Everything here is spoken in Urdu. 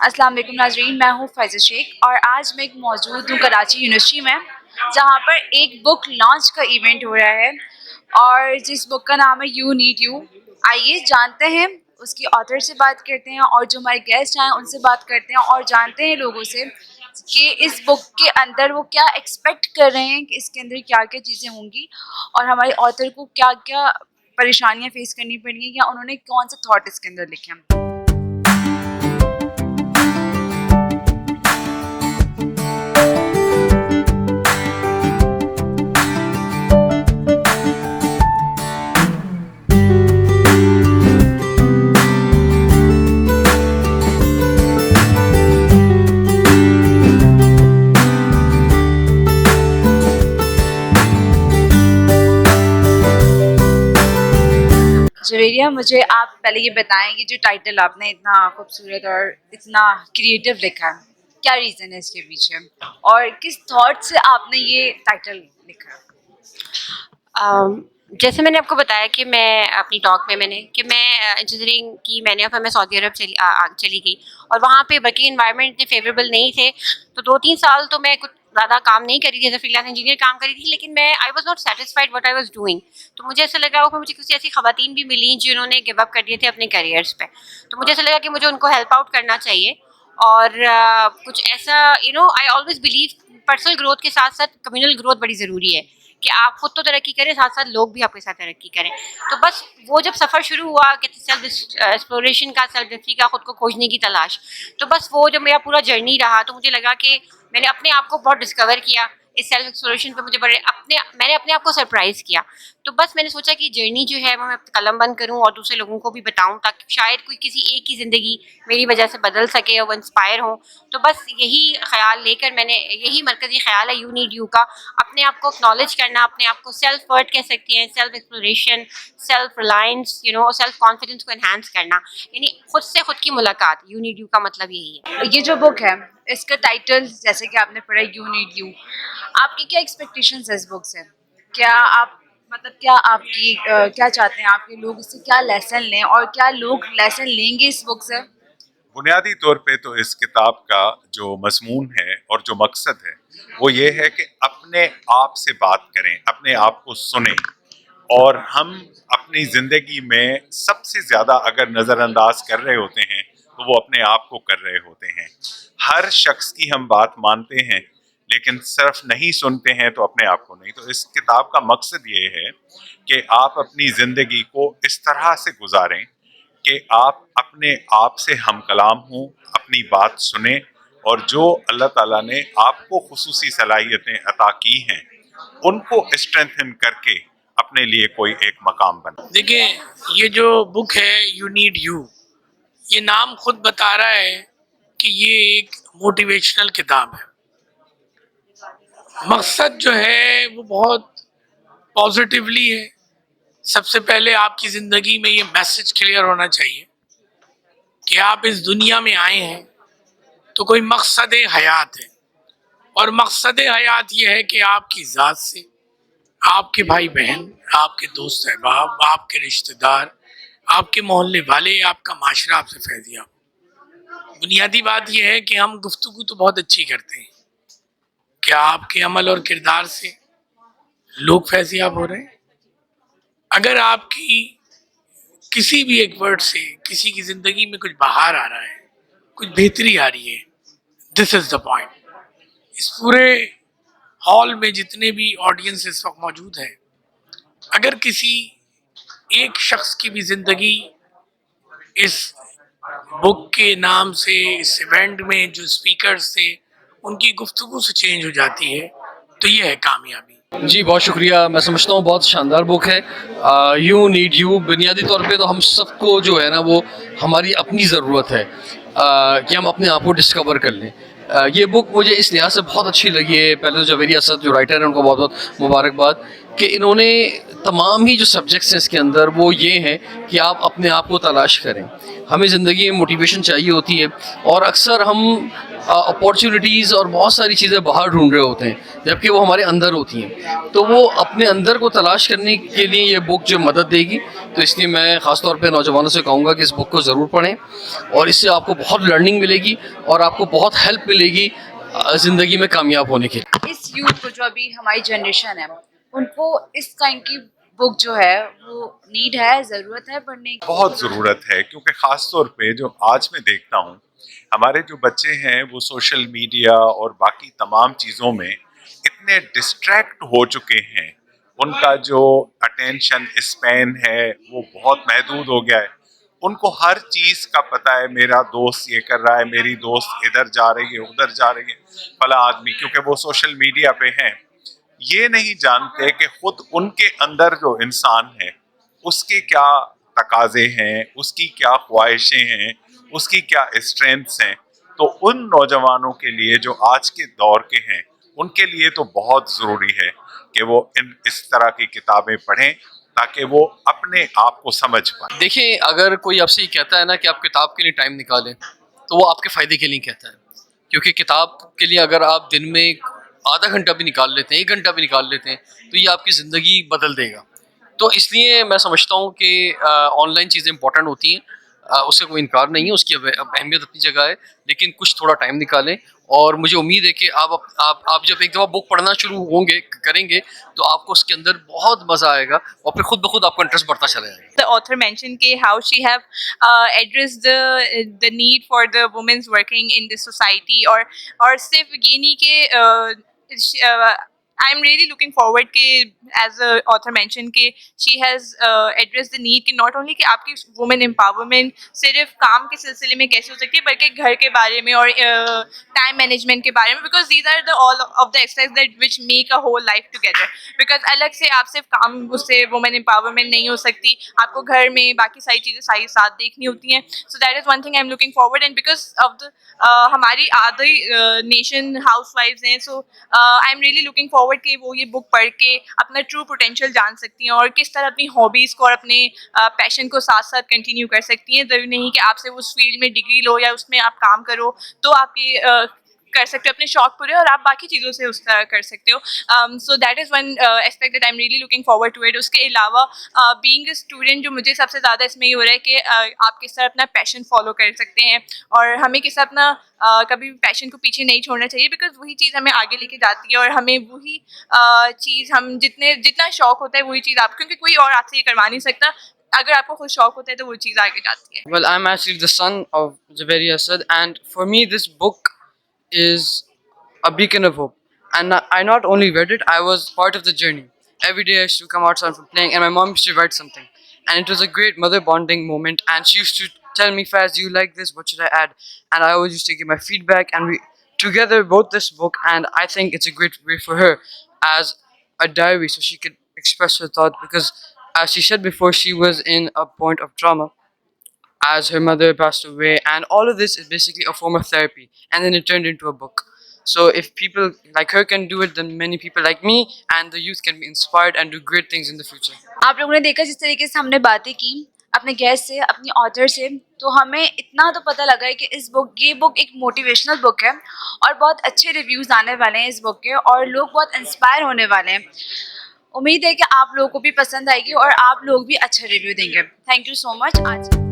السلام علیکم ناظرین، میں ہوں فیضہ شیخ اور آج میں ایک موجود ہوں کراچی یونیورسٹی میں، جہاں پر ایک بک لانچ کا ایونٹ ہو رہا ہے اور جس بک کا نام ہے یو نیڈ یو۔ آئیے جانتے ہیں، اس کی آتھر سے بات کرتے ہیں اور جو ہمارے گیسٹ ہیں ان سے بات کرتے ہیں اور جانتے ہیں لوگوں سے کہ اس بک کے اندر وہ کیا ایکسپیکٹ کر رہے ہیں کہ اس کے اندر کیا کیا چیزیں ہوں گی اور ہمارے آتھر کو کیا کیا پریشانیاں فیس کرنی پڑیں گی یا انہوں نے کون سے تھاٹ اس کے اندر لکھے ہیں۔ جویریہ، مجھے آپ پہلے یہ بتائیں کہ جو ٹائٹل آپ نے اتنا خوبصورت اور اتنا کریٹیو لکھا ہے، کیا ریزن ہے اس کے پیچھے اور کس تھاٹ سے آپ نے یہ ٹائٹل لکھا؟ جیسے میں نے آپ کو بتایا کہ میں اپنی ٹاک میں نے انجینئرنگ کی میں نے اور پھر میں سعودی عرب چلی گئی اور وہاں پہ ورکنگ انوائرمنٹ اتنے فیوریبل نہیں تھے، تو 2-3 سال تو میں کچھ زیادہ کام نہیں کری تھی، as a freelance engineer کام کری تھی، لیکن میں I was not satisfied what I was doing. تو مجھے ایسا لگا کہ مجھے کچھ ایسی خواتین بھی ملیں جنہوں نے گیو اپ کر دیے تھے اپنے کیریئرس پہ، تو مجھے ایسا لگا کہ مجھے ان کو ہیلپ آؤٹ کرنا چاہیے اور کچھ ایسا I always believe personal growth کے ساتھ ساتھ کمیونل گروتھ بڑی ضروری ہے کہ آپ خود تو ترقی کریں، ساتھ ساتھ لوگ بھی آپ کے ساتھ ترقی کریں۔ تو بس وہ جب سفر شروع ہوا کہ سیلف ایکسپلوریشن کا، سیلف ڈسکوری کا، خود کو کھوجنے کی تلاش، تو بس وہ جو میرا پورا جرنی رہا، تو مجھے لگا کہ میں نے اپنے آپ کو بہت ڈسکور کیا اس سیلف ایکسپلوریشن پہ، مجھے میں نے اپنے آپ کو سرپرائز کیا۔ تو بس میں نے سوچا کہ جرنی جو ہے وہ میں قلم بند کروں اور دوسرے لوگوں کو بھی بتاؤں، تاکہ شاید کوئی کسی ایک کی زندگی میری وجہ سے بدل سکے اور وہ انسپائر ہوں۔ تو بس یہی خیال لے کر میں نے، یہی مرکزی خیال ہے یو نیڈ یو کا، اپنے آپ کو اکنالج کرنا، اپنے آپ کو سیلف ورتھ کہہ سکتے ہیں، self exploration, self Reliance, self confidence کو انہانس کرنا، یعنی خود سے خود کی ملاقات۔ یو نیڈ یو کا مطلب یہی ہے۔ یہ جو بک ہے اس کا ٹائٹل جیسے کہ آپ نے پڑھا یو نیڈ یو، آپ کی کیا ایکسپیکٹیشنز ہے اس بک سے؟ کیا آپ کیا آپ کی کیا چاہتے ہیں آپ کے لوگ اس سے کیا لیسن لیں اور کیا لوگ لیسن لیں گے اس بک سے؟ بنیادی طور پہ تو اس کتاب کا جو مضمون ہے اور جو مقصد ہے وہ یہ ہے کہ اپنے آپ سے بات کریں، اپنے آپ کو سنیں، اور ہم اپنی زندگی میں سب سے زیادہ اگر نظر انداز کر رہے ہوتے ہیں تو وہ اپنے آپ کو کر رہے ہوتے ہیں۔ ہر شخص کی ہم بات مانتے ہیں لیکن صرف نہیں سنتے ہیں تو اپنے آپ کو نہیں۔ تو اس کتاب کا مقصد یہ ہے کہ آپ اپنی زندگی کو اس طرح سے گزاریں کہ آپ اپنے آپ سے ہم کلام ہوں، اپنی بات سنیں، اور جو اللہ تعالیٰ نے آپ کو خصوصی صلاحیتیں عطا کی ہیں ان کو اسٹرینتھن کر کے اپنے لیے کوئی ایک مقام بنا۔ دیکھیں، یہ جو بک ہے یو نیڈ یو، یہ نام خود بتا رہا ہے کہ یہ ایک موٹیویشنل کتاب ہے۔ مقصد جو ہے وہ بہت پازیٹیولی ہے۔ سب سے پہلے آپ کی زندگی میں یہ میسج کلیئر ہونا چاہیے کہ آپ اس دنیا میں آئے ہیں تو کوئی مقصد حیات ہے، اور مقصد حیات یہ ہے کہ آپ کی ذات سے، آپ کے بھائی بہن، آپ کے دوست احباب، آپ کے رشتہ دار، آپ کے محلے والے، آپ کا معاشرہ آپ سے فیضیاب ہو۔ بنیادی بات یہ ہے کہ ہم گفتگو تو بہت اچھی کرتے ہیں، کیا آپ کے عمل اور کردار سے لوگ فیضیاب ہو رہے ہیں؟ اگر آپ کی کسی بھی ایک ورڈ سے کسی کی زندگی میں کچھ بہار آ رہا ہے، کچھ بہتری آ رہی ہے، دس از دا پوائنٹ۔ اس پورے ہال میں جتنے بھی آڈینس اس وقت موجود ہیں، اگر کسی ایک شخص کی بھی زندگی اس بک کے نام سے، اس ایونٹ میں جو اسپیکرز تھے ان کی گفتگو سے چینج ہو جاتی ہے، تو یہ ہے کامیابی۔ جی بہت شکریہ، میں سمجھتا ہوں بہت شاندار بک ہے یو نیڈ یو۔ بنیادی طور پہ تو ہم سب کو جو ہے نا وہ ہماری اپنی ضرورت ہے کہ ہم اپنے آپ کو ڈسکور کر لیں۔ یہ بک مجھے اس لحاظ سے بہت اچھی لگی ہے، پہلے تو جویریہ اسد جو رائٹر ہیں ان کو بہت بہت مبارکباد کہ انہوں نے تمام ہی جو سبجیکٹس ہیں اس کے اندر وہ یہ ہیں کہ آپ اپنے آپ کو تلاش کریں. ہمیں زندگی میں موٹیویشن چاہیے ہوتی ہے اور اکثر ہم اپارچونیٹیز اور بہت ساری چیزیں باہر ڈھونڈ رہے ہوتے ہیں جبکہ وہ ہمارے اندر ہوتی ہیں. تو وہ اپنے اندر کو تلاش کرنے کے لیے یہ بک جو مدد دے گی. تو اس لیے میں خاص طور پہ نوجوانوں سے کہوں گا کہ اس بک کو ضرور پڑھیں اور اس سے آپ کو بہت لرننگ ملے گی اور آپ کو بہت ہیلپ ملے گی زندگی میں کامیاب ہونے کے لیے. اس یوتھ کو جو ابھی ہماری جنریشن ہے ان کو اس کائنڈ کی بک جو ہے وہ نیڈ ہے, ضرورت ہے پڑھنے کی. بہت ضرورت ہے کیونکہ خاص طور پہ جو آج میں دیکھتا ہوں ہمارے جو بچے ہیں وہ سوشل میڈیا اور باقی تمام چیزوں میں اتنے ڈسٹریکٹ ہو چکے ہیں, ان کا جو اٹینشن اسپین ہے وہ بہت محدود ہو گیا ہے. ان کو ہر چیز کا پتہ ہے, میرا دوست یہ کر رہا ہے, میری دوست ادھر جا رہی ہے, ادھر جا رہی ہے, فلاں آدمی, کیونکہ وہ سوشل میڈیا پہ ہیں. یہ نہیں جانتے کہ خود ان کے اندر جو انسان ہے اس کے کیا تقاضے ہیں, اس کی کیا خواہشیں ہیں, اس کی کیا اسٹرینتھس ہیں. تو ان نوجوانوں کے لیے جو آج کے دور کے ہیں ان کے لیے تو بہت ضروری ہے کہ وہ اس طرح کی کتابیں پڑھیں تاکہ وہ اپنے آپ کو سمجھ پائیں. دیکھیں, اگر کوئی آپ سے یہ کہتا ہے نا کہ آپ کتاب کے لیے ٹائم نکالیں تو وہ آپ کے فائدے کے لیے کہتا ہے, کیونکہ کتاب کے لیے اگر آپ دن میں آدھا گھنٹہ بھی نکال لیتے ہیں, 1 گھنٹہ بھی نکال لیتے ہیں تو یہ آپ کی زندگی بدل دے گا. تو اس لیے میں سمجھتا ہوں کہ آن لائن چیزیں امپورٹنٹ ہوتی ہیں, اس سے کوئی انکار نہیں ہے, اس کی اہمیت اپنی جگہ ہے, لیکن کچھ تھوڑا ٹائم نکالیں. اور مجھے امید ہے کہ آپ جب ایک دفعہ بک پڑھنا شروع کریں گے تو آپ کو اس کے اندر بہت مزہ آئے گا اور پھر خود بخود آپ کا انٹرسٹ بڑھتا چلا جائے گا. The author mentioned ke how she have addressed the need for the women's working in this society, or صرف یہ نہیں کہ I'm really looking forward کہ as a author mentioned کہ she has addressed the need کہ not only کہ آپ کی women empowerment صرف کام کے سلسلے میں کیسے ہو سکتی ہے بلکہ گھر کے بارے میں اور ٹائم مینجمنٹ کے بارے میں, because these are the all of the aspects that which make a whole life together. because الگ سے آپ صرف کام, اس سے women empowerment نہیں ہو سکتی, آپ کو گھر میں باقی ساری چیزیں ساری ساتھ دیکھنی ہوتی ہیں. so that is one thing I'm looking forward, and because of the ہماری آدھی نیشن ہاؤس وائفز ہیں, so I'm really looking forward کہ وہ یہ بک پڑھ کے اپنا ٹرو پوٹینشیل جان سکتی ہیں اور کس طرح اپنی ہابیز کو اور اپنے پیشن کو ساتھ ساتھ کنٹینیو کر سکتی ہیں. ضروری نہیں کہ آپ سے اس فیلڈ میں ڈگری لو یا اس میں آپ کام کرو تو آپ کی کر سکتے ہو اپنے شوق پورے, اور آپ باقی چیزوں سے اس طرح کر سکتے ہو. So that is one aspect that I am really looking forward to it. اس کے علاوہ بینگ اے اسٹوڈنٹ جو مجھے سب سے زیادہ اس میں یہ ہو رہا ہے کہ آپ کس طرح اپنا پیشن فالو کر سکتے ہیں اور ہمیں کس طرح اپنا کبھی بھی پیشن کو پیچھے نہیں چھوڑنا چاہیے, بیکاز وہی چیز ہمیں آگے لے کے جاتی ہے اور ہمیں وہی چیز ہم جتنا شوق ہوتا ہے وہی چیز آپ, کیونکہ کوئی اور آپ سے یہ کروا نہیں سکتا. اگر آپ کو خود شوق ہوتا ہے تو وہ چیز آگے جاتی ہے. Well, I'm actually the son of Javeri Asad, and for me, this book is a beacon of hope. And I not only read it, I was part of the journey. Every day I used to come outside from playing, and my mom used to write something. And it was a great mother bonding moment. And she used to tell me, Faz, do you like this? What should I add? And I always used to give my feedback, and we together wrote this book. And I think it's a great way for her as a diary, so she could express her thought. Because as she said before, she was in a point of trauma as her mother passed away, and all of this is basically a form of therapy, and then it turned into a book. So if people like her can do it, then many people like me and the youth can be inspired and do great things in the future. آپ لوگوں نے دیکھا جس طریقے سے ہم نے باتیں کی اپنے گیسٹ سے, اپنی آتھر سے, تو ہمیں اتنا تو پتہ لگا ہے کہ یہ بک ایک موٹیویشنل بک ہے اور بہت اچھے ریویوز آنے والے ہیں اس بک کے اور لوگ بہت انسپائر ہونے والے ہیں. امید ہے کہ آپ لوگوں کو بھی پسند آئے گی اور آپ لوگ بھی اچھا ریویو دیں گے. تھینک یو سو مچ. آج